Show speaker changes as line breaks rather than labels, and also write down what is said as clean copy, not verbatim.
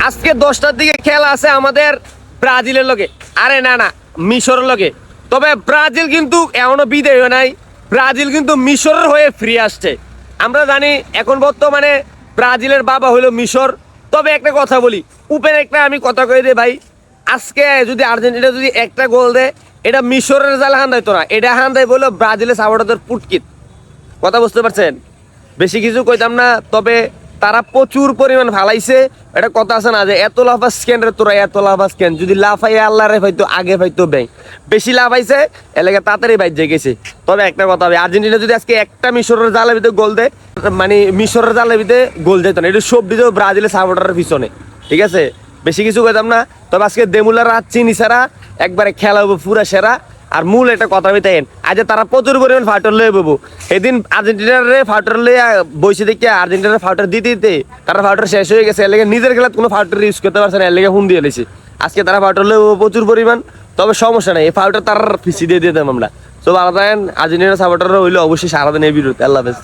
আজকে 10টার দিকে খেলা আছে আমাদের ব্রাজিলের লগে, আরে না না মিশরের লগে। তবে ব্রাজিল কিন্তু এখনো বিদায় হয় নাই, ব্রাজিল কিন্তু মিশরের হয়ে ফিরে আসছে। আমরা জানি এখন বর্তমানে ব্রাজিলের বাবা হইলো মিশর। তবে একটা কথা বলি, উপেন একটা আমি কথা কই দে ভাই, আজকে যদি আর্জেন্টিনা যদি একটা গোল দেয়, এটা মিশরের জালে হান্দাইতো না, এটা হান্দাই বললো ব্রাজিলের সাপোর্টারদের পুটকিত। কথা বুঝতে পারছেন? বেশি কিছু কইতাম না, তবে তারা প্রচুর পরিমাণ ফালাইছে। এটা কথা আছে না যে এত লাফা স্ক্যান রে তোরা, এত লাফা স্ক্যান যদি লাফাই আল্লাহ রে হয়তো আগে হয়তো ব্যাং বেশি লাফাইছে এলাকা তাড়াতাড়ি বাইর গেছে। তবে একটা কথা হবে, আর্জেন্টিনা যদি আজকে একটা মিশরের জালের ভিতরে গোল দেয়, মানে মিশরের জালের ভিতরে গোল যেত না, এটা সব দিতেও ব্রাজিলের সাপোর্টারের পিছনে। ঠিক আছে, বেশি কিছু কইতাম না। তবে আজকে দেমুলার রাত চিনি ছাড়া একবারে খেলা হবো পুরা সেরা। আর মূল একটা কথা বলতেন, আজ তারা প্রচুর পরিমাণ ফাউটার লয়ে বলবো। এদিন আর্জেন্টিনার ফাউটার লয়ে বসে দেখে আর্জেন্টিনার ফাউটার দিতে দিতে তারা ফাউটার শেষ হয়ে গেছে, এর লেগে নিজের খেলাত কোনো ফাউটার ইউজ করতে পারছে না, এর লেগে হুন দিয়ে লেছে। আজকে তারা ফাউটার লয়ে প্রচুর পরিমাণ। তবে সমস্যা নেই, এই ফাউটার তার ফিসি দিয়ে দিতাম আমরা। তো আলাদা আর্জেন্টিনার সাপোর্টাররা হইলে অবশ্যই সারাদিন এই বিরতি। আল্লাহ হাফেজ।